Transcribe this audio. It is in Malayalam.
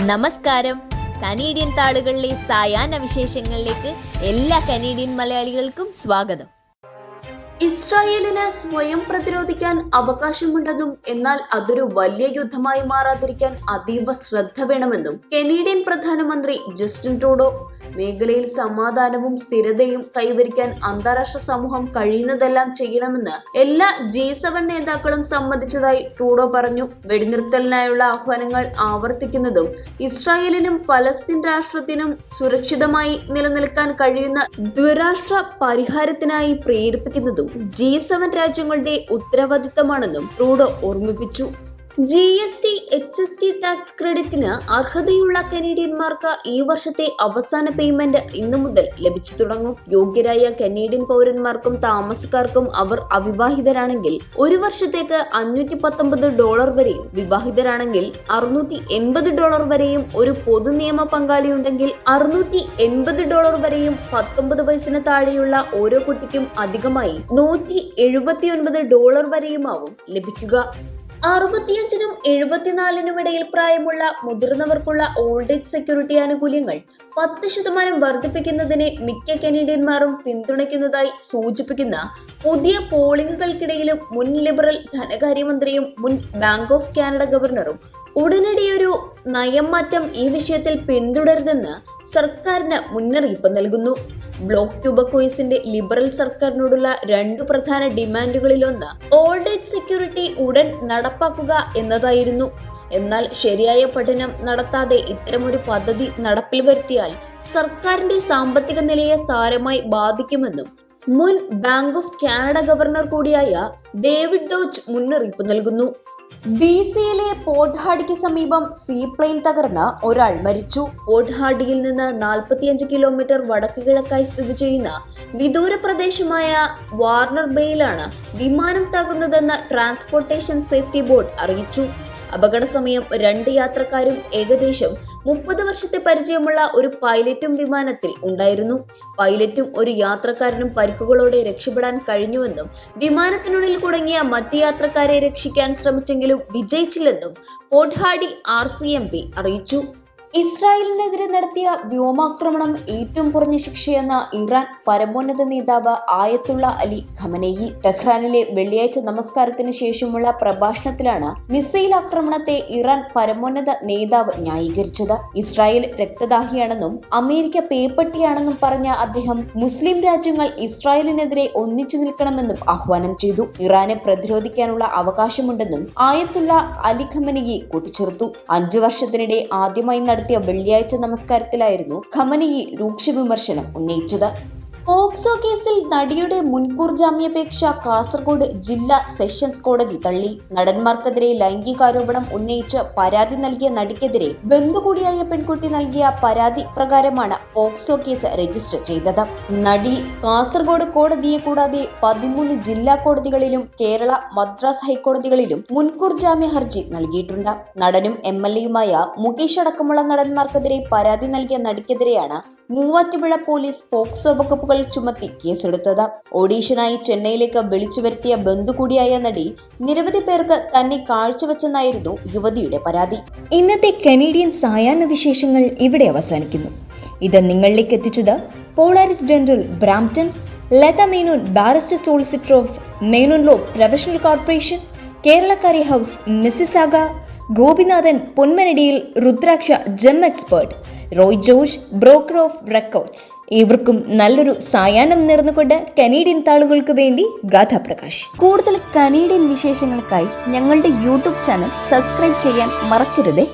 നമസ്കാരം. കനേഡിയൻ താളുകളിലെ സായാഹ്ന വിശേഷങ്ങളിലേക്ക് എല്ലാ കനേഡിയൻ മലയാളികൾക്കും സ്വാഗതം. ഇസ്രായേലിന് സ്വയം പ്രതിരോധിക്കാൻ അവകാശമുണ്ടെന്നും എന്നാൽ അതൊരു വലിയ യുദ്ധമായി മാറാതിരിക്കാൻ അതീവ ശ്രദ്ധ വേണമെന്നും കനേഡിയൻ പ്രധാനമന്ത്രി ജസ്റ്റിൻ ട്രൂഡോ. മേഖലയിൽ സമാധാനവും സ്ഥിരതയും കൈവരിക്കാൻ അന്താരാഷ്ട്ര സമൂഹം കഴിയുന്നതെല്ലാം ചെയ്യണമെന്ന് എല്ലാ G7 നേതാക്കളും സമ്മതിച്ചതായി ട്രൂഡോ പറഞ്ഞു. വെടിനിർത്തലിനായുള്ള ആഹ്വാനങ്ങൾ ആവർത്തിക്കുന്നതും ഇസ്രായേലിനും പലസ്തീൻ രാഷ്ട്രത്തിനും സുരക്ഷിതമായി നിലനിൽക്കാൻ കഴിയുന്ന ദ്വിരാഷ്ട്ര പരിഹാരത്തിനായി പ്രേരിപ്പിക്കുന്നതും G7 രാജ്യങ്ങളുടെ ഉത്തരവാദിത്തമാണെന്നും ട്രൂഡോ ഓർമ്മിപ്പിച്ചു. GST, HST ടാക്സ് ക്രെഡിറ്റിന് അർഹതയുള്ള കനേഡിയന്മാർക്ക് ഈ വർഷത്തെ അവസാന പേയ്മെന്റ് ഇന്നു മുതൽ ലഭിച്ചു തുടങ്ങും. യോഗ്യരായ കനേഡിയൻ പൗരന്മാർക്കും താമസക്കാർക്കും അവർ അവിവാഹിതരാണെങ്കിൽ ഒരു വർഷത്തേക്ക് $519 വരെയും വിവാഹിതരാണെങ്കിൽ $680 വരെയും ഒരു പൊതു നിയമ പങ്കാളിയുണ്ടെങ്കിൽ $680 വരെയും 19 വയസ്സിന് താഴെയുള്ള ഓരോ കുട്ടിക്കും അധികമായി $179 വരെയുമാവും ലഭിക്കുക. 65-നും 74-നും ഇടയിൽ പ്രായമുള്ള മുതിർന്നവർക്കുള്ള ഓൾഡ് ഏജ് സെക്യൂരിറ്റി ആനുകൂല്യങ്ങൾ 10% വർദ്ധിപ്പിക്കുന്നതിനെ മിക്ക കനേഡിയന്മാരും പിന്തുണയ്ക്കുന്നതായി സൂചിപ്പിക്കുന്ന പുതിയ പോളിംഗുകൾക്കിടയിലും മുൻ ലിബറൽ ധനകാര്യമന്ത്രിയും മുൻ ബാങ്ക് ഓഫ് കാനഡ ഗവർണറും ഉടനടിയൊരു നയം മാറ്റം ഈ വിഷയത്തിൽ പിന്തുടരുതെന്ന് സർക്കാരിന് മുന്നറിയിപ്പ് നൽകുന്നു. ബ്ലോക്ക് ട്യൂബക്കോയിസിന്റെ ലിബറൽ സർക്കാരിനോടുള്ള 2 പ്രധാന ഡിമാൻഡുകളിലൊന്ന് ഓൾഡ് ഏജ് സെക്യൂരിറ്റി ഉടൻ നടപ്പാക്കുക എന്നതായിരുന്നു. എന്നാൽ ശരിയായ പഠനം നടത്താതെ ഇത്തരമൊരു പദ്ധതി നടപ്പിൽ വരുത്തിയാൽ സർക്കാരിന്റെ സാമ്പത്തിക നിലയെ സാരമായി ബാധിക്കുമെന്നും മുൻ ബാങ്ക് ഓഫ് കാനഡ ഗവർണർ കൂടിയായ ഡേവിഡ് ഡോച്ച് മുന്നറിയിപ്പ് നൽകുന്നു. BCയിലെ പോർട്ട് ഹാർഡിക്ക് സമീപം സീപ്ലെയിൻ തകർന്ന് ഒരാൾ മരിച്ചു. പോർട്ട് ഹാർഡിയിൽ നിന്ന് 45 കിലോമീറ്റർ വടക്ക് കിഴക്കായി സ്ഥിതി ചെയ്യുന്ന വിദൂര പ്രദേശമായ വാർണർ ബേയിലാണ് വിമാനം തകർന്നതെന്ന് ട്രാൻസ്പോർട്ടേഷൻ സേഫ്റ്റി ബോർഡ് അറിയിച്ചു. അപകട സമയം 2 യാത്രക്കാരും ഏകദേശം 30 വർഷത്തെ പരിചയമുള്ള ഒരു പൈലറ്റും വിമാനത്തിൽ ഉണ്ടായിരുന്നു. പൈലറ്റും ഒരു യാത്രക്കാരനും പരിക്കുകളോടെ രക്ഷപ്പെടാൻ കഴിഞ്ഞുവെന്നും വിമാനത്തിനുള്ളിൽ കുടുങ്ങിയ മറ്റ് യാത്രക്കാരെ രക്ഷിക്കാൻ ശ്രമിച്ചെങ്കിലും വിജയിച്ചില്ലെന്നും പോർട്ട് ഹാർഡി RCMP അറിയിച്ചു. ഇസ്രായേലിനെതിരെ നടത്തിയ വ്യോമാക്രമണം ഏറ്റവും കുറഞ്ഞ ശിക്ഷയെന്ന ഇറാൻ പരമോന്നത നേതാവ് ആയത്തുള്ള അലി ഖമനേയി ടെഹ്റാനിലെ വെള്ളിയാഴ്ച നമസ്കാരത്തിന് ശേഷമുള്ള പ്രഭാഷണത്തിലാണ് മിസൈൽ ആക്രമണത്തെ ഇറാൻ പരമോന്നത നേതാവ് ന്യായീകരിച്ചത്. ഇസ്രായേൽ രക്തദാഹിയാണെന്നും അമേരിക്ക പേപ്പട്ടിയാണെന്നും പറഞ്ഞ അദ്ദേഹം മുസ്ലിം രാജ്യങ്ങൾ ഇസ്രായേലിനെതിരെ ഒന്നിച്ചു നിൽക്കണമെന്നും ആഹ്വാനം ചെയ്തു. ഇറാനെ പ്രതിരോധിക്കാനുള്ള അവകാശമുണ്ടെന്നും ആയത്തുള്ള അലി ഖമനേയി കൂട്ടിച്ചേർത്തു. 5 വർഷത്തിനിടെ ആദ്യമായി നടത്തിയ വെള്ളിയാഴ്ച നമസ്കാരത്തിലായിരുന്നു ഖമനേയി രൂക്ഷ വിമർശനം ഉന്നയിച്ചത്. പോക്സോ കേസിൽ നടിയുടെ മുൻകൂർ ജാമ്യാപേക്ഷ കാസർഗോഡ് ജില്ലാ സെഷൻസ് കോടതി തള്ളി. നടന്മാർക്കെതിരെ ലൈംഗികാരോപണം ഉന്നയിച്ച് പരാതി നൽകിയ നടിക്കെതിരെ ബന്ധുകൂടിയായ പെൺകുട്ടി നൽകിയ പരാതി പ്രകാരമാണ് പോക്സോ കേസ് രജിസ്റ്റർ ചെയ്തത്. നടി കാസർഗോഡ് കോടതിയെ കൂടാതെ 13 ജില്ലാ കോടതികളിലും കേരള മദ്രാസ് ഹൈക്കോടതികളിലും മുൻകൂർ ജാമ്യ ഹർജി നൽകിയിട്ടുണ്ട്. നടനും MLAയുമായ മുകേഷ് അടക്കമുള്ള നടന്മാർക്കെതിരെ പരാതി നൽകിയ നടിക്കെതിരെയാണ് മൂവാറ്റുപുഴ പോലീസ് പോക്സോ വകുപ്പുകൾ ചുമത്തി കേസെടുത്തത്. ഓഡീഷനായി ചെന്നൈയിലേക്ക് വിളിച്ചു വരുത്തിയ ബന്ധു കൂടിയായ നടി നിരവധി പേർക്ക് തന്നെ കാഴ്ചവെച്ചെന്നായിരുന്നു യുവതിയുടെ പരാതി. ഇന്നത്തെ കനേഡിയൻ സായാഹ്ന വിശേഷങ്ങൾ ഇവിടെ അവസാനിക്കുന്നു. ഇത് നിങ്ങളിലേക്ക് എത്തിച്ചത് Polaris dental Brampton, Latha Menon barrister solicitor of Menon law professional corporation, കേരളക്കാരി ഹൗസ് മിസിസാഗ, ഗോപിനാഥൻ പൊന്മനടിയിൽ, Rudraksha gem expert, Roy Josh broker of records. ഇവർക്കും നല്ലൊരു സായാഹ്നം നേർന്നുകൊണ്ട് കനേഡിയൻ താളുകൾക്ക് വേണ്ടി ഗാഥാപ്രകാശ്. കൂടുതൽ കനേഡിയൻ വിശേഷങ്ങൾക്കായി ഞങ്ങളുടെ YouTube ചാനൽ സബ്സ്ക്രൈബ് ചെയ്യാൻ മറക്കരുതേ.